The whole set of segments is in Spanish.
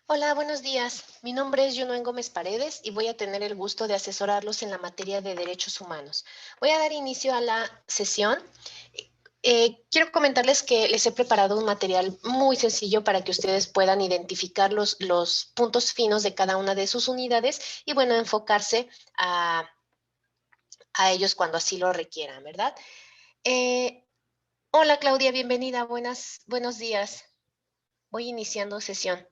Hola, buenos días. Mi nombre es Yunuen Gómez Paredes y voy a tener el gusto de asesorarlos en la materia de derechos humanos. Voy a dar inicio a la sesión. Quiero comentarles que les he preparado un material muy sencillo para que ustedes puedan identificar los puntos finos de cada una de sus unidades y, bueno, enfocarse a ellos cuando así lo requieran, ¿verdad? Hola, Claudia, bienvenida. Buenos días. Voy iniciando sesión.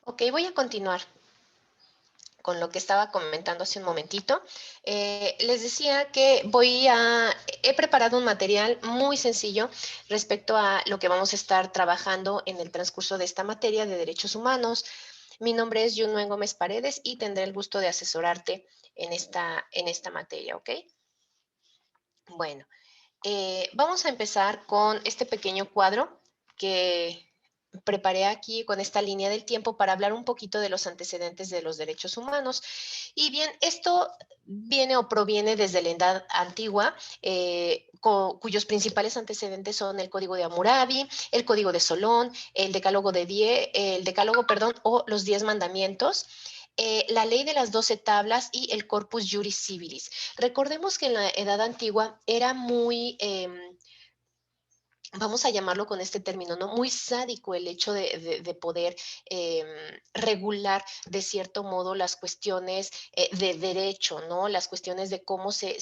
Ok, voy a continuar con lo que estaba comentando hace un momentito. Les decía que he preparado un material muy sencillo respecto a lo que vamos a estar trabajando en el transcurso de esta materia de derechos humanos. Mi nombre es Yunuen Gómez Paredes y tendré el gusto de asesorarte en esta materia, ¿ok? Bueno, vamos a empezar con este pequeño cuadro que preparé aquí con esta línea del tiempo para hablar un poquito de los antecedentes de los derechos humanos. Y bien, esto viene o proviene desde la Edad Antigua, cuyos principales antecedentes son el Código de Hammurabi, el Código de Solón, el Decálogo, perdón, o los 10 mandamientos. La ley de las 12 tablas y el Corpus Juris Civilis. Recordemos que en la Edad Antigua era muy, vamos a llamarlo con este término, ¿no? Muy sádico el hecho de poder regular de cierto modo las cuestiones de derecho, ¿no? Las cuestiones de cómo se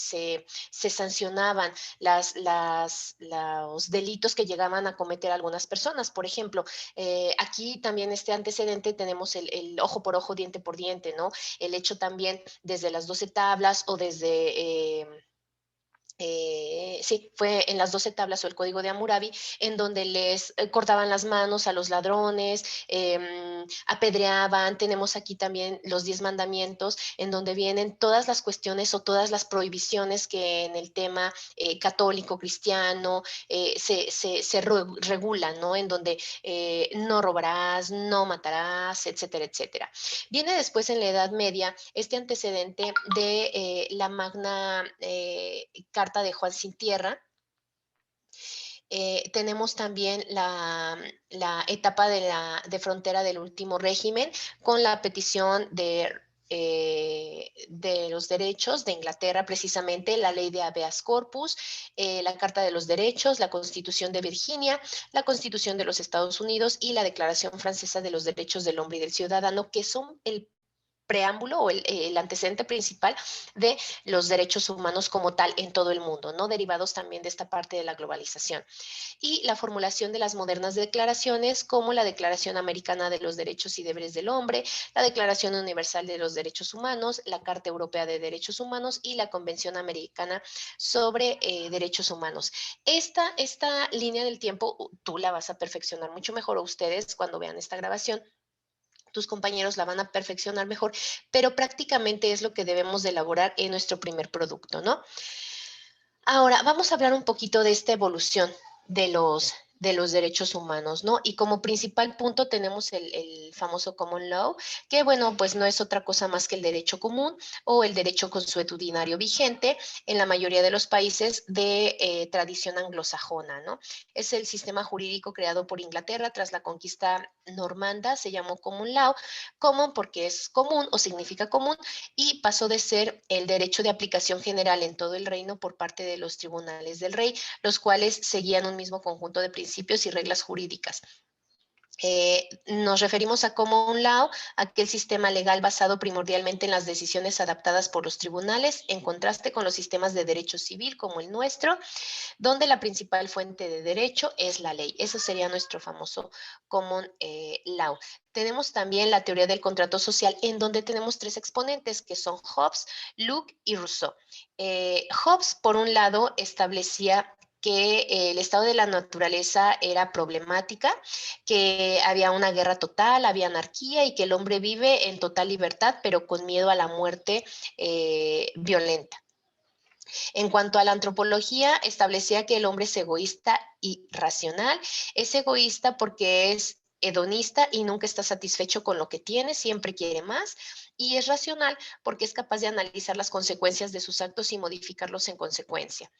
sancionaban los delitos que llegaban a cometer algunas personas. Por ejemplo, aquí también este antecedente tenemos el ojo por ojo, diente por diente, ¿no? El hecho también desde las 12 tablas o desde... sí, fue en las 12 tablas o el Código de Hammurabi, en donde les cortaban las manos a los ladrones, apedreaban. Tenemos aquí también los 10 mandamientos, en donde vienen todas las cuestiones o todas las prohibiciones que en el tema católico, cristiano, se regulan, ¿no? En donde no robarás, no matarás, etcétera, etcétera. Viene después en la Edad Media este antecedente de la Magna Carta de Juan Sin Tierra. Tenemos también la etapa de frontera del último régimen con la petición de los derechos de Inglaterra, precisamente la ley de habeas corpus, la Carta de los Derechos, la Constitución de Virginia, la Constitución de los Estados Unidos y la Declaración Francesa de los Derechos del Hombre y del Ciudadano, que son el preámbulo o el antecedente principal de los derechos humanos como tal en todo el mundo, ¿no? Derivados también de esta parte de la globalización. Y la formulación de las modernas declaraciones como la Declaración Americana de los Derechos y Deberes del Hombre, la Declaración Universal de los Derechos Humanos, la Carta Europea de Derechos Humanos y la Convención Americana sobre Derechos Humanos. Esta línea del tiempo tú la vas a perfeccionar mucho mejor, o ustedes cuando vean esta grabación tus compañeros la van a perfeccionar mejor, pero prácticamente es lo que debemos de elaborar en nuestro primer producto, ¿no? Ahora, vamos a hablar un poquito de esta evolución de los derechos humanos, ¿no? Y como principal punto tenemos el famoso common law, que bueno, pues no es otra cosa más que el derecho común o el derecho consuetudinario vigente en la mayoría de los países de tradición anglosajona, ¿no? Es el sistema jurídico creado por Inglaterra tras la conquista normanda, se llamó common law, common porque es común o significa común, y pasó de ser el derecho de aplicación general en todo el reino por parte de los tribunales del rey, los cuales seguían un mismo conjunto de principios y reglas jurídicas. Nos referimos a common law, aquel sistema legal basado primordialmente en las decisiones adaptadas por los tribunales, en contraste con los sistemas de derecho civil como el nuestro, donde la principal fuente de derecho es la ley. Eso sería nuestro famoso common law. Tenemos también la teoría del contrato social, en donde tenemos tres exponentes, que son Hobbes, Locke y Rousseau. Hobbes, por un lado, establecía que el estado de la naturaleza era problemática, que había una guerra total, había anarquía y que el hombre vive en total libertad, pero con miedo a la muerte violenta. En cuanto a la antropología, establecía que el hombre es egoísta y racional. Es egoísta porque es hedonista y nunca está satisfecho con lo que tiene, siempre quiere más. Y es racional porque es capaz de analizar las consecuencias de sus actos y modificarlos en consecuencia.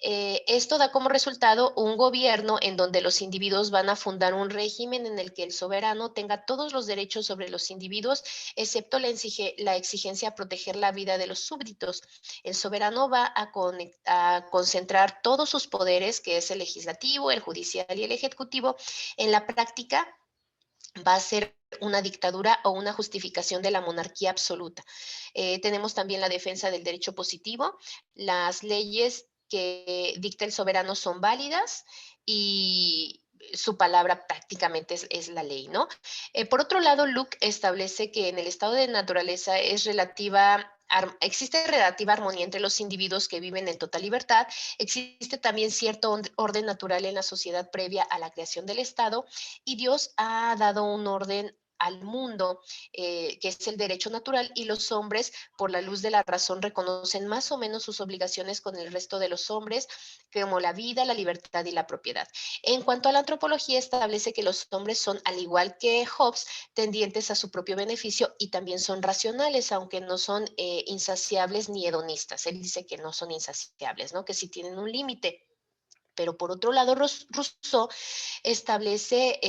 Esto da como resultado un gobierno en donde los individuos van a fundar un régimen en el que el soberano tenga todos los derechos sobre los individuos, excepto la exigencia a proteger la vida de los súbditos. El soberano va a concentrar todos sus poderes, que es el legislativo, el judicial y el ejecutivo. En la práctica va a ser una dictadura o una justificación de la monarquía absoluta. Tenemos también la defensa del derecho positivo. Las leyes que dicta el soberano son válidas y su palabra prácticamente es la ley, ¿no? Por otro lado, Locke establece que en el estado de naturaleza existe relativa armonía entre los individuos que viven en total libertad. Existe también cierto orden natural en la sociedad previa a la creación del Estado, y Dios ha dado un orden al mundo, que es el derecho natural, y los hombres, por la luz de la razón, reconocen más o menos sus obligaciones con el resto de los hombres, como la vida, la libertad y la propiedad. En cuanto a la antropología, establece que los hombres son, al igual que Hobbes, tendientes a su propio beneficio y también son racionales, aunque no son insaciables ni hedonistas. Él dice que no son insaciables, ¿no? Que sí tienen un límite. Pero por otro lado, Rousseau establece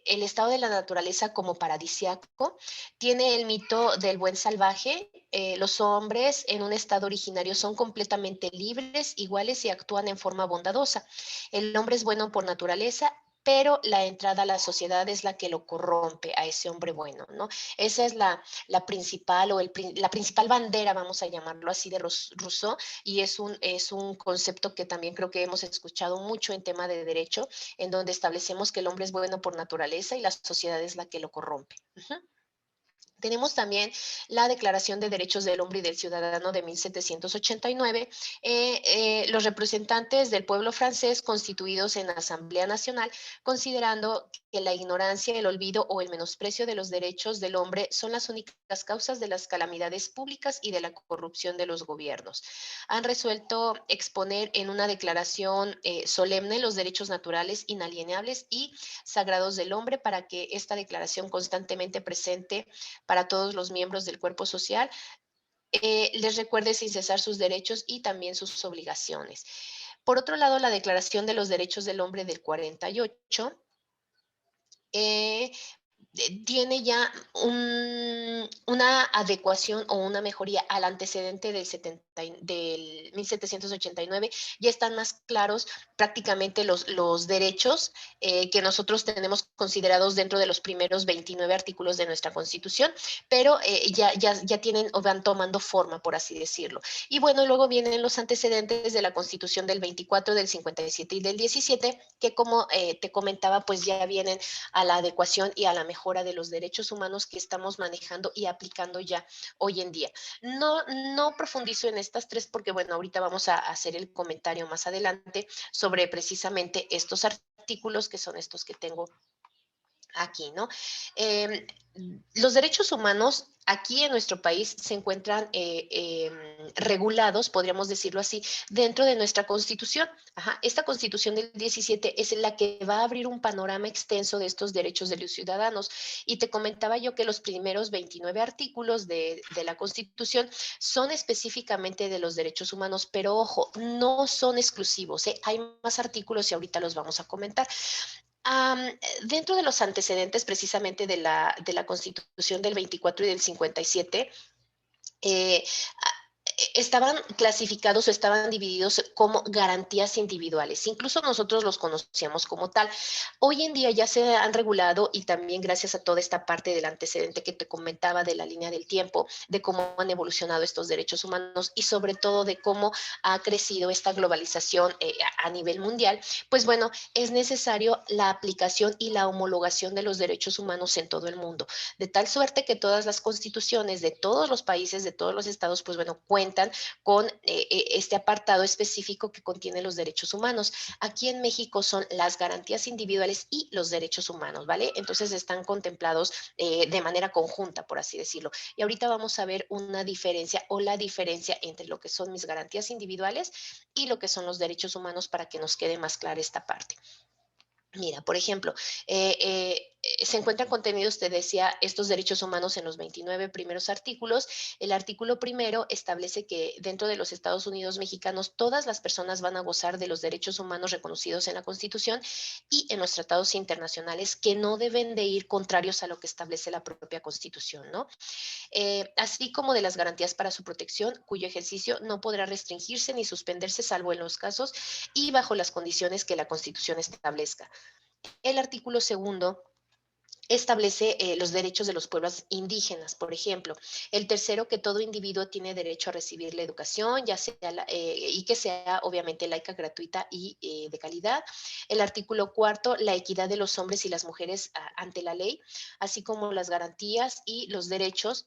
el estado de la naturaleza como paradisiaco, tiene el mito del buen salvaje. Los hombres en un estado originario son completamente libres, iguales y actúan en forma bondadosa. El hombre es bueno por naturaleza, pero la entrada a la sociedad es la que lo corrompe a ese hombre bueno, ¿no? Esa es la principal la principal bandera, vamos a llamarlo así, de Rousseau, y es un concepto que también creo que hemos escuchado mucho en tema de derecho, en donde establecemos que el hombre es bueno por naturaleza y la sociedad es la que lo corrompe. Tenemos también la Declaración de Derechos del Hombre y del Ciudadano de 1789. Los representantes del pueblo francés constituidos en Asamblea Nacional, considerando que la ignorancia, el olvido o el menosprecio de los derechos del hombre son las únicas causas de las calamidades públicas y de la corrupción de los gobiernos. Han resuelto exponer en una declaración solemne los derechos naturales, inalienables y sagrados del hombre, para que esta declaración, constantemente presente para todos los miembros del cuerpo social, les recuerde sin cesar sus derechos y también sus obligaciones. Por otro lado, la Declaración de los Derechos del Hombre del 48 eh, tiene ya una adecuación o una mejoría al antecedente del 1789. Ya están más claros prácticamente los derechos que nosotros tenemos considerados dentro de los primeros 29 artículos de nuestra Constitución, pero ya tienen o van tomando forma, por así decirlo. Y bueno, luego vienen los antecedentes de la Constitución del 24, del 57 y del 17, que como te comentaba, pues ya vienen a la adecuación y a la mejora de los derechos humanos que estamos manejando y aplicando ya hoy en día. No profundizo en estas tres porque, bueno, ahorita vamos a hacer el comentario más adelante sobre precisamente estos artículos, que son estos que tengo aquí, ¿no? Los derechos humanos aquí en nuestro país se encuentran regulados, podríamos decirlo así, dentro de nuestra Constitución. Esta Constitución del 17 es la que va a abrir un panorama extenso de estos derechos de los ciudadanos. Y te comentaba yo que los primeros 29 artículos de la Constitución son específicamente de los derechos humanos, pero ojo, no son exclusivos, ¿eh? Hay más artículos y ahorita los vamos a comentar. Dentro de los antecedentes precisamente de la Constitución del 24 y del 57, eh, estaban clasificados o estaban divididos como garantías individuales. Incluso nosotros los conocíamos como tal. Hoy en día ya se han regulado y también gracias a toda esta parte del antecedente que te comentaba de la línea del tiempo, de cómo han evolucionado estos derechos humanos y sobre todo de cómo ha crecido esta globalización a nivel mundial, pues bueno, es necesario la aplicación y la homologación de los derechos humanos en todo el mundo, de tal suerte que todas las constituciones de todos los países, de todos los estados, pues bueno, cuentan con este apartado específico que contiene los derechos humanos. Aquí en México son las garantías individuales y los derechos humanos, ¿vale? Entonces están contemplados de manera conjunta, por así decirlo. Y ahorita vamos a ver una diferencia o la diferencia entre lo que son mis garantías individuales y lo que son los derechos humanos para que nos quede más clara esta parte. Mira, por ejemplo, se encuentran contenidos, te decía, estos derechos humanos en los 29 primeros artículos. El artículo primero establece que dentro de los Estados Unidos mexicanos todas las personas van a gozar de los derechos humanos reconocidos en la Constitución y en los tratados internacionales que no deben de ir contrarios a lo que establece la propia Constitución, ¿no? Así como de las garantías para su protección, cuyo ejercicio no podrá restringirse ni suspenderse salvo en los casos y bajo las condiciones que la Constitución establezca. El artículo segundo establece los derechos de los pueblos indígenas, por ejemplo. El tercero, que todo individuo tiene derecho a recibir la educación, ya sea y que sea obviamente laica, gratuita y de calidad. El artículo cuarto, la equidad de los hombres y las mujeres ante la ley, así como las garantías y los derechos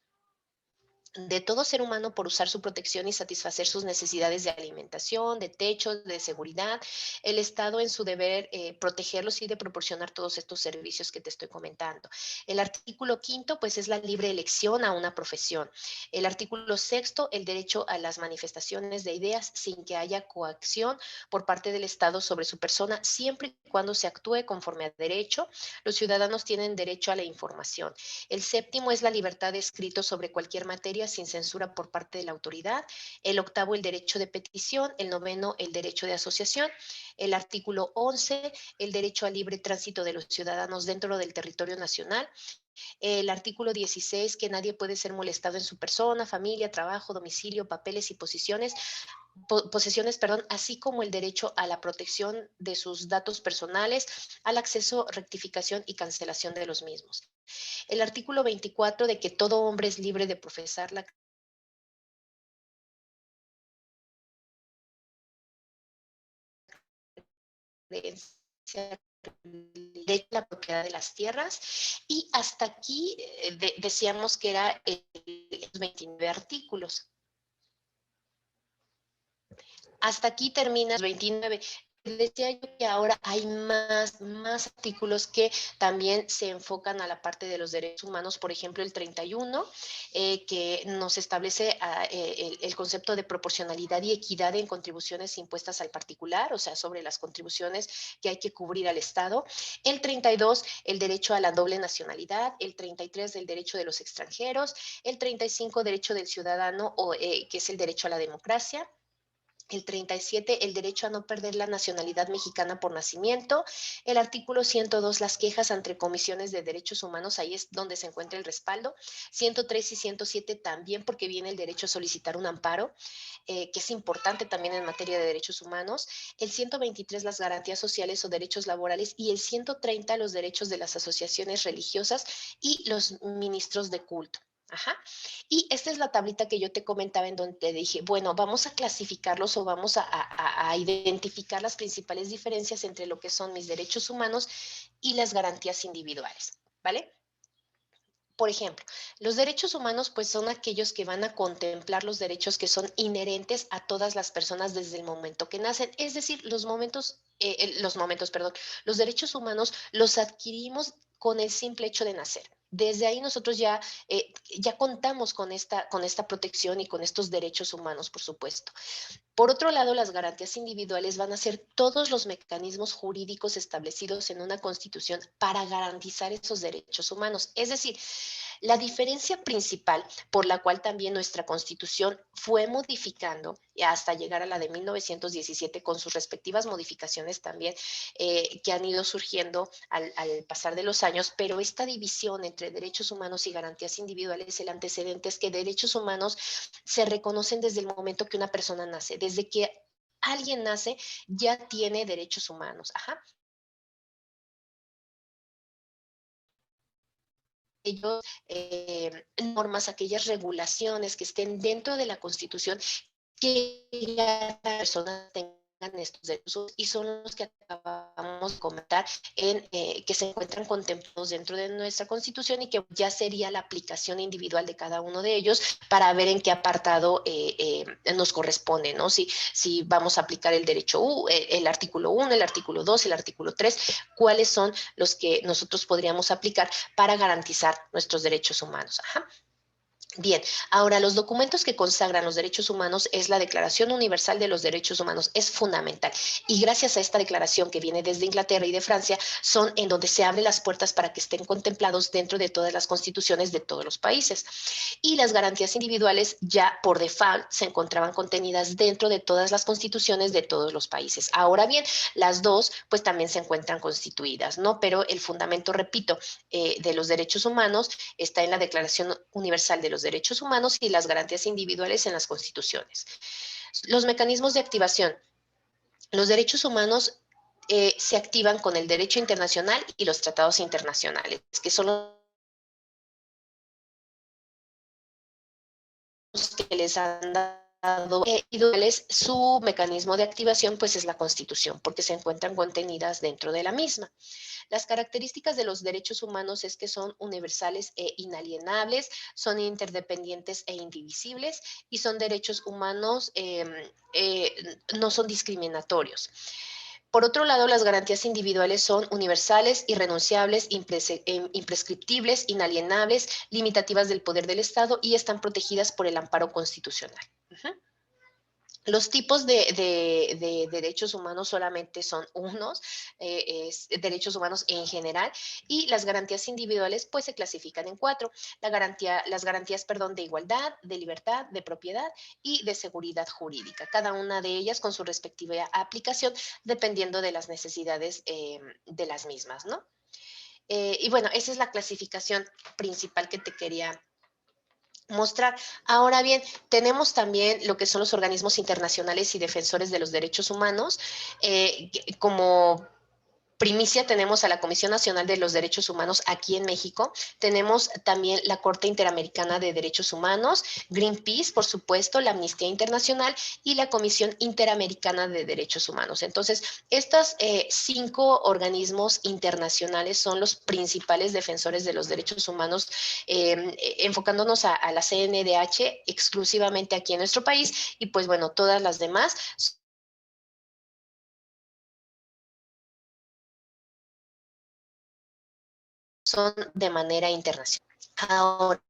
de todo ser humano por usar su protección y satisfacer sus necesidades de alimentación, de techo, de seguridad, el Estado en su deber protegerlos y de proporcionar todos estos servicios que te estoy comentando. El artículo quinto, pues es la libre elección a una profesión. El artículo sexto, el derecho a las manifestaciones de ideas sin que haya coacción por parte del Estado sobre su persona, siempre y cuando se actúe conforme a derecho. Los ciudadanos tienen derecho a la información. El séptimo es la libertad de escrito sobre cualquier materia sin censura por parte de la autoridad. El octavo, el derecho de petición. El noveno, el derecho de asociación. El artículo 11, el derecho al libre tránsito de los ciudadanos dentro del territorio nacional. El artículo 16, que nadie puede ser molestado en su persona, familia, trabajo, domicilio, papeles y posesiones, perdón, así como el derecho a la protección de sus datos personales, al acceso, rectificación y cancelación de los mismos. El artículo 24 de que todo hombre es libre de profesar la creencia de la propiedad de las tierras y hasta aquí decíamos que era los 29 artículos. Hasta aquí termina los 29. Decía yo que ahora hay más artículos que también se enfocan a la parte de los derechos humanos, por ejemplo, el 31, que nos establece el concepto de proporcionalidad y equidad en contribuciones impuestas al particular, o sea, sobre las contribuciones que hay que cubrir al Estado. El 32, el derecho a la doble nacionalidad. El 33, el derecho de los extranjeros. El 35, derecho del ciudadano, que es el derecho a la democracia. El 37, el derecho a no perder la nacionalidad mexicana por nacimiento. El artículo 102, las quejas ante comisiones de derechos humanos, ahí es donde se encuentra el respaldo. 103 y 107 también porque viene el derecho a solicitar un amparo, que es importante también en materia de derechos humanos. El 123, las garantías sociales o derechos laborales. Y el 130, los derechos de las asociaciones religiosas y los ministros de culto. Ajá. Y esta es la tablita que yo te comentaba en donde te dije, bueno, vamos a clasificarlos o vamos a identificar las principales diferencias entre lo que son mis derechos humanos y las garantías individuales, ¿vale? Por ejemplo, los derechos humanos pues son aquellos que van a contemplar los derechos que son inherentes a todas las personas desde el momento que nacen, es decir, perdón, los derechos humanos los adquirimos con el simple hecho de nacer. Desde ahí nosotros ya contamos con esta protección y con estos derechos humanos, por supuesto. Por otro lado, las garantías individuales van a ser todos los mecanismos jurídicos establecidos en una constitución para garantizar esos derechos humanos. Es decir, la diferencia principal por la cual también nuestra constitución fue modificando hasta llegar a la de 1917 con sus respectivas modificaciones también que han ido surgiendo al pasar de los años, pero esta división entre entre derechos humanos y garantías individuales, el antecedente es que derechos humanos se reconocen desde el momento que una persona nace. Desde que alguien nace, ya tiene derechos humanos. Ajá. Ellos, normas, aquellas regulaciones que estén dentro de la Constitución que las personas tengan estos derechos y son los que acabamos de comentar que se encuentran contemplados dentro de nuestra Constitución y que ya sería la aplicación individual de cada uno de ellos para ver en qué apartado nos corresponde, ¿no? Si vamos a aplicar el derecho el artículo 1, el artículo 2, el artículo 3, cuáles son los que nosotros podríamos aplicar para garantizar nuestros derechos humanos. Ajá. Bien, ahora los documentos que consagran los derechos humanos es la Declaración Universal de los Derechos Humanos, es fundamental. Y gracias a esta declaración que viene desde Inglaterra y de Francia, son en donde se abren las puertas para que estén contemplados dentro de todas las constituciones de todos los países. Y las garantías individuales ya por default se encontraban contenidas dentro de todas las constituciones de todos los países. Ahora bien, las dos pues también se encuentran constituidas, ¿no? Pero el fundamento, repito, de los derechos humanos está en la Declaración Universal de los Derechos Humanos y las garantías individuales en las constituciones. Los mecanismos de activación. Los derechos humanos se activan con el derecho internacional y los tratados internacionales, que son los que les han dado su mecanismo de activación pues es la Constitución, porque se encuentran contenidas dentro de la misma. Las características de los derechos humanos es que son universales e inalienables, son interdependientes e indivisibles y son derechos humanos, no son discriminatorios. Por otro lado, las garantías individuales son universales, irrenunciables, imprescriptibles, inalienables, limitativas del poder del Estado y están protegidas por el amparo constitucional. Uh-huh. Los tipos de derechos humanos solamente son unos, derechos humanos en general, y las garantías individuales pues se clasifican en cuatro. Las garantías, perdón, de igualdad, de libertad, de propiedad y de seguridad jurídica. Cada una de ellas con su respectiva aplicación dependiendo de las necesidades de las mismas, ¿no? Y bueno, esa es la clasificación principal que te quería mostrar. Ahora bien, tenemos también lo que son los organismos internacionales y defensores de los derechos humanos, como primicia tenemos a la Comisión Nacional de los Derechos Humanos aquí en México. Tenemos también la Corte Interamericana de Derechos Humanos, Greenpeace, por supuesto, la Amnistía Internacional y la Comisión Interamericana de Derechos Humanos. Entonces, estos 5 organismos internacionales son los principales defensores de los derechos humanos, enfocándonos a la CNDH exclusivamente aquí en nuestro país y pues bueno, todas las demás son de manera internacional. Ahora,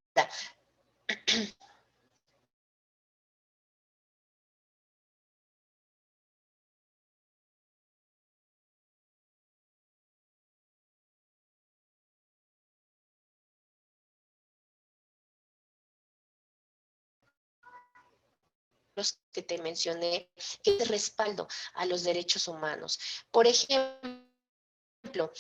los que te mencioné, que es respaldo a los derechos humanos. Por ejemplo,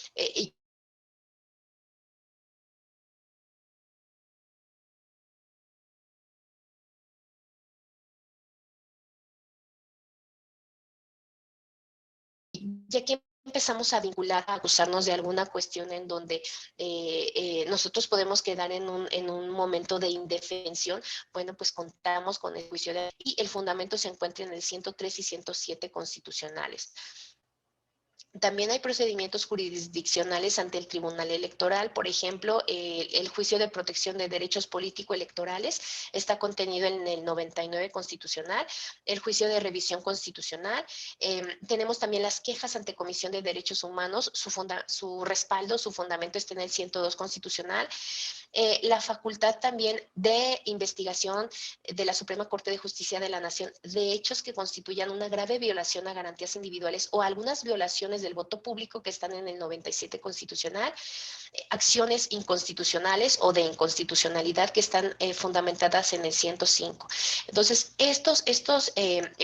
ya que empezamos a vincular, a acusarnos de alguna cuestión en donde nosotros podemos quedar en un momento de indefensión, bueno, pues contamos con el juicio y el fundamento se encuentra en el 103 y 107 constitucionales. También hay procedimientos jurisdiccionales ante el Tribunal Electoral, por ejemplo, el juicio de protección de derechos político-electorales está contenido en el 99 constitucional, el juicio de revisión constitucional, tenemos también las quejas ante Comisión de Derechos Humanos, su respaldo, su fundamento está en el 102 constitucional, la facultad también de investigación de la Suprema Corte de Justicia de la Nación de hechos que constituyan una grave violación a garantías individuales o algunas violaciones del voto público que están en el 97 constitucional, acciones inconstitucionales o de inconstitucionalidad que están fundamentadas en el 105. Entonces, estos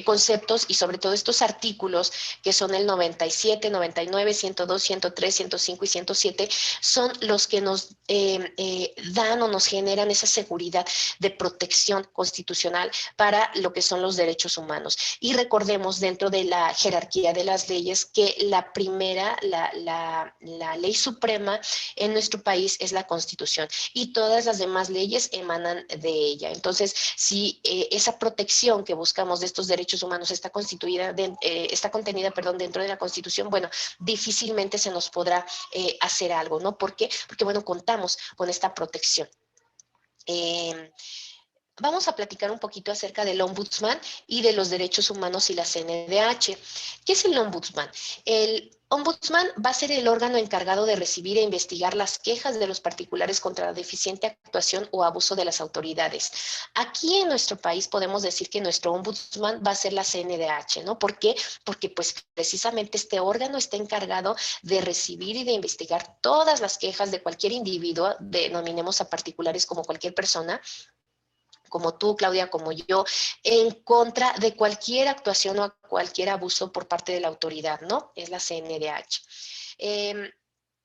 conceptos y sobre todo estos artículos que son el 97, 99, 102, 103, 105 y 107 son los que nos dan o nos generan esa seguridad de protección constitucional para lo que son los derechos humanos. Y recordemos dentro de la jerarquía de las leyes que la primera, la ley suprema en nuestro país es la Constitución y todas las demás leyes emanan de ella. Entonces, si esa protección que buscamos de estos derechos humanos está contenida dentro de la Constitución, bueno, difícilmente se nos podrá hacer algo, ¿no? ¿Por qué? Porque, bueno, contamos con esta protección. Vamos a platicar un poquito acerca del Ombudsman y de los derechos humanos y la CNDH. ¿Qué es el Ombudsman? El Ombudsman va a ser el órgano encargado de recibir e investigar las quejas de los particulares contra la deficiente actuación o abuso de las autoridades. Aquí en nuestro país podemos decir que nuestro Ombudsman va a ser la CNDH, ¿no? ¿Por qué? Porque pues precisamente este órgano está encargado de recibir y de investigar todas las quejas de cualquier individuo, denominemos a particulares como cualquier persona, como tú, Claudia, como yo, en contra de cualquier actuación o cualquier abuso por parte de la autoridad, ¿no? Es la CNDH.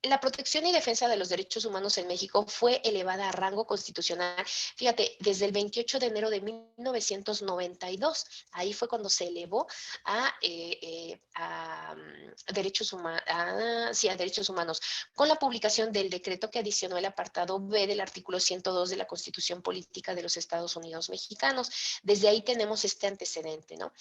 La protección y defensa de los derechos humanos en México fue elevada a rango constitucional, fíjate, desde el 28 de enero de 1992. Ahí fue cuando se elevó a derechos humanos, a derechos humanos, con la publicación del decreto que adicionó el apartado B del artículo 102 de la Constitución Política de los Estados Unidos Mexicanos. Desde ahí tenemos este antecedente, ¿no?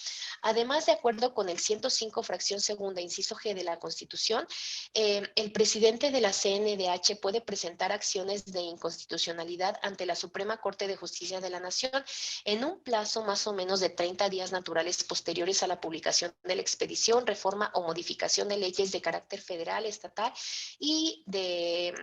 Además, de acuerdo con el 105, fracción segunda, inciso G de la Constitución, el presidente de la CNDH puede presentar acciones de inconstitucionalidad ante la Suprema Corte de Justicia de la Nación en un plazo más o menos de 30 días naturales posteriores a la publicación de la expedición, reforma o modificación de leyes de carácter federal, estatal y de...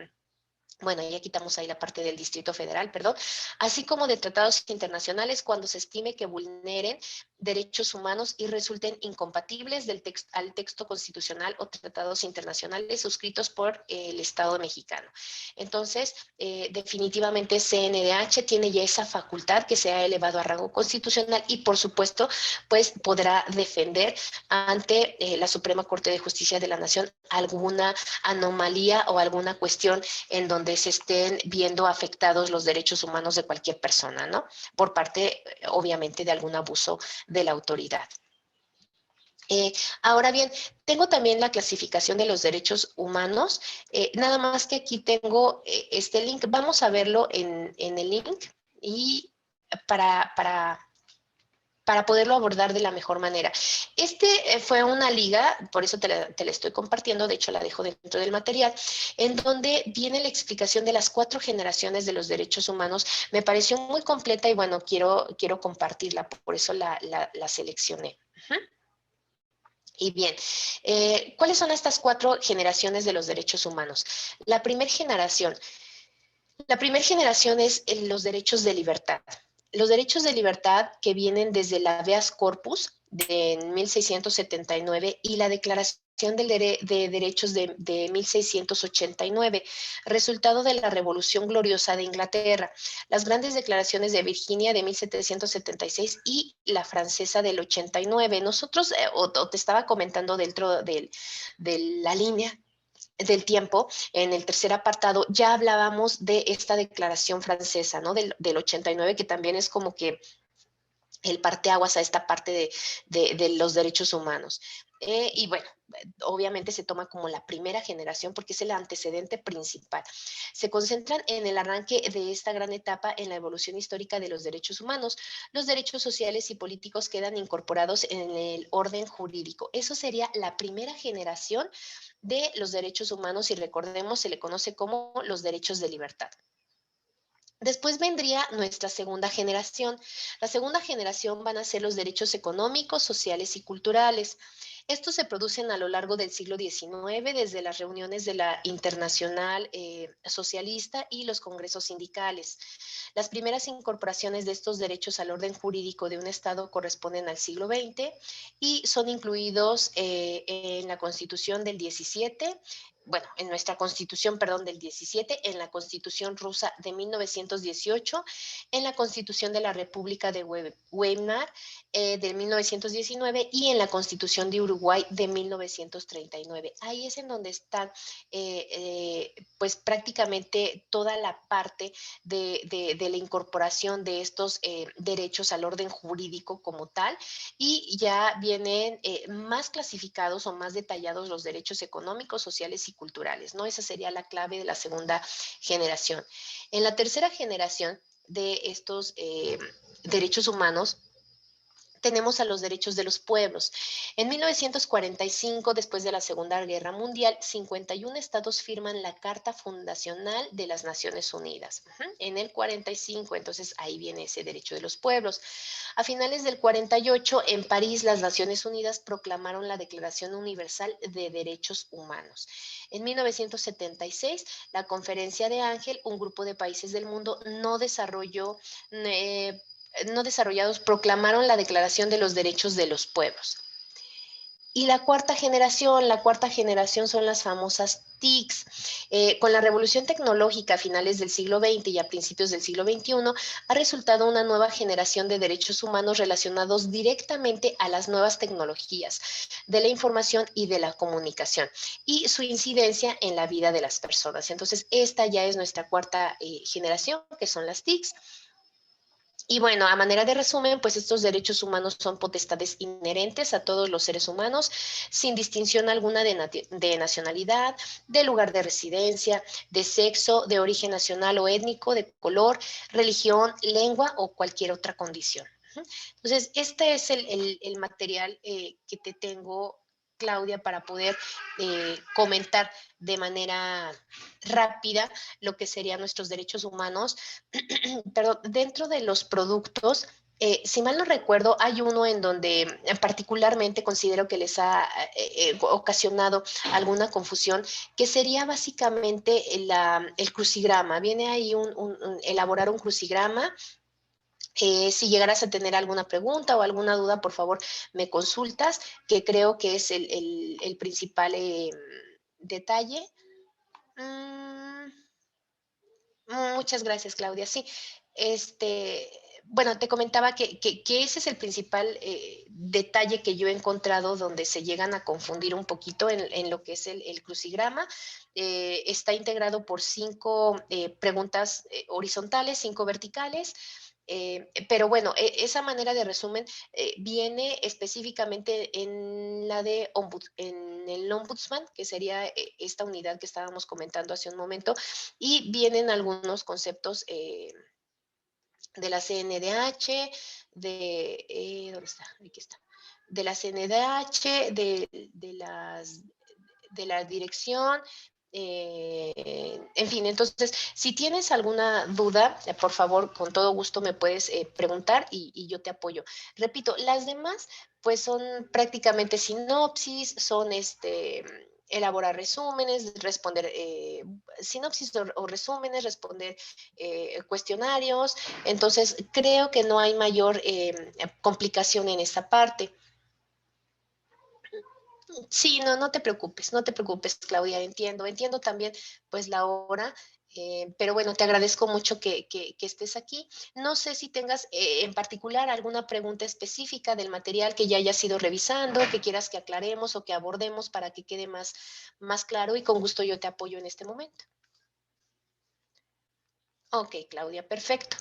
Bueno, ya quitamos ahí la parte del Distrito Federal, perdón, así como de tratados internacionales cuando se estime que vulneren derechos humanos y resulten incompatibles al texto constitucional o tratados internacionales suscritos por el Estado mexicano. Entonces, definitivamente CNDH tiene ya esa facultad que se ha elevado a rango constitucional y, por supuesto, pues podrá defender ante la Suprema Corte de Justicia de la Nación alguna anomalía o alguna cuestión en donde se estén viendo afectados los derechos humanos de cualquier persona, ¿no? Por parte, obviamente, de algún abuso de la autoridad. Ahora bien, tengo también la clasificación de los derechos humanos, nada más que aquí tengo este link, vamos a verlo en el link y para poderlo abordar de la mejor manera. Fue una liga, por eso te la estoy compartiendo, de hecho la dejo dentro del material, en donde viene la explicación de las 4 generaciones de los derechos humanos. Me pareció muy completa y bueno, quiero compartirla, por eso la seleccioné. Y bien, ¿cuáles son estas 4 generaciones de los derechos humanos? La primera generación es los derechos de libertad. Los derechos de libertad que vienen desde la habeas corpus de 1679 y la Declaración de Derechos de 1689, resultado de la Revolución Gloriosa de Inglaterra, las grandes declaraciones de Virginia de 1776 y la francesa del 89. Nosotros, o te estaba comentando dentro de la línea del tiempo, en el tercer apartado, ya hablábamos de esta declaración francesa, ¿no? Del 89, que también es como que el parteaguas a esta parte de los derechos humanos. Y bueno, obviamente se toma como la primera generación porque es el antecedente principal. Se concentran en el arranque de esta gran etapa en la evolución histórica de los derechos humanos. Los derechos sociales y políticos quedan incorporados en el orden jurídico. Eso sería la primera generación de los derechos humanos y recordemos, se le conoce como los derechos de libertad. Después vendría nuestra segunda generación. La segunda generación van a ser los derechos económicos, sociales y culturales. Estos se producen a lo largo del siglo XIX, desde las reuniones de la Internacional Socialista y los congresos sindicales. Las primeras incorporaciones de estos derechos al orden jurídico de un Estado corresponden al siglo XX y son incluidos en la Constitución del 17, bueno, en nuestra Constitución, perdón, del 17, en la Constitución rusa de 1918, en la Constitución de la República de Weimar de 1919 y en la Constitución de Uruguay de 1939. Ahí es en donde están pues prácticamente toda la parte de la incorporación de estos derechos al orden jurídico como tal, y ya vienen más clasificados o más detallados los derechos económicos, sociales y culturales, ¿no? Esa sería la clave de la segunda generación. En la tercera generación de estos derechos humanos, tenemos a los derechos de los pueblos. En 1945, después de la Segunda Guerra Mundial, 51 estados firman la Carta Fundacional de las Naciones Unidas. En el 45, entonces ahí viene ese derecho de los pueblos. A finales del 48, en París, las Naciones Unidas proclamaron la Declaración Universal de Derechos Humanos. En 1976, la Conferencia de Ángel, un grupo de países del mundo no desarrollados proclamaron la Declaración de los Derechos de los Pueblos. Y la cuarta generación son las famosas TICs. Con la revolución tecnológica a finales del siglo XX y a principios del siglo XXI, ha resultado una nueva generación de derechos humanos relacionados directamente a las nuevas tecnologías de la información y de la comunicación y su incidencia en la vida de las personas. Entonces, esta ya es nuestra cuarta generación, que son las TICs. Y bueno, a manera de resumen, pues estos derechos humanos son potestades inherentes a todos los seres humanos, sin distinción alguna de nacionalidad, de lugar de residencia, de sexo, de origen nacional o étnico, de color, religión, lengua o cualquier otra condición. Entonces, este es el material que te tengo, Claudia, para poder comentar de manera rápida lo que serían nuestros derechos humanos. Pero dentro de los productos, si mal no recuerdo, hay uno en donde particularmente considero que les ha ocasionado alguna confusión, que sería básicamente el crucigrama. Viene ahí elaborar un crucigrama. Si llegaras a tener alguna pregunta o alguna duda, por favor, me consultas, que creo que es el principal detalle. Mm, Muchas gracias, Claudia. Sí, este, bueno, te comentaba que ese es el principal detalle que yo he encontrado donde se llegan a confundir un poquito en lo que es el crucigrama. Está integrado por 5 preguntas horizontales, 5 verticales. Pero bueno, esa manera de resumen viene específicamente en el ombudsman, que sería esta unidad que estábamos comentando hace un momento, y vienen algunos conceptos de la CNDH, ¿dónde está? Aquí está. De la CNDH, de la dirección, en fin, entonces, si tienes alguna duda, por favor, con todo gusto me puedes preguntar y yo te apoyo. Repito, las demás, pues son prácticamente sinopsis, son elaborar resúmenes, responder sinopsis o resúmenes, responder cuestionarios. Entonces, creo que no hay mayor complicación en esta parte. Sí, no, no te preocupes, Claudia, entiendo también pues la hora, pero bueno, te agradezco mucho que estés aquí. No sé si tengas en particular alguna pregunta específica del material que ya hayas ido revisando, que quieras que aclaremos o que abordemos para que quede más claro, y con gusto yo te apoyo en este momento. Ok, Claudia, perfecto.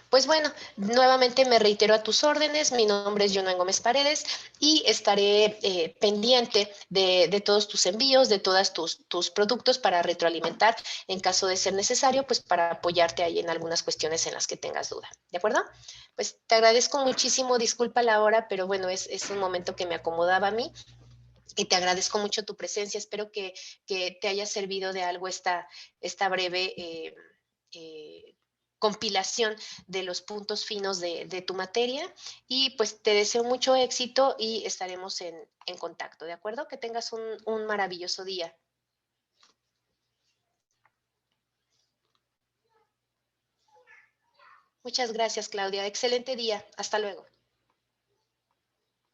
Pues bueno, nuevamente me reitero a tus órdenes. Mi nombre es Jonan Gómez Paredes y estaré pendiente de todos tus envíos, de todos tus productos para retroalimentar en caso de ser necesario, pues para apoyarte ahí en algunas cuestiones en las que tengas duda. ¿De acuerdo? Pues te agradezco muchísimo, disculpa la hora, pero bueno, es un momento que me acomodaba a mí. Y te agradezco mucho tu presencia. Espero que te haya servido de algo esta breve eh, compilación de los puntos finos de tu materia y pues te deseo mucho éxito y estaremos en contacto, ¿de acuerdo? Que tengas un maravilloso día. Muchas gracias, Claudia. Excelente día. Hasta luego.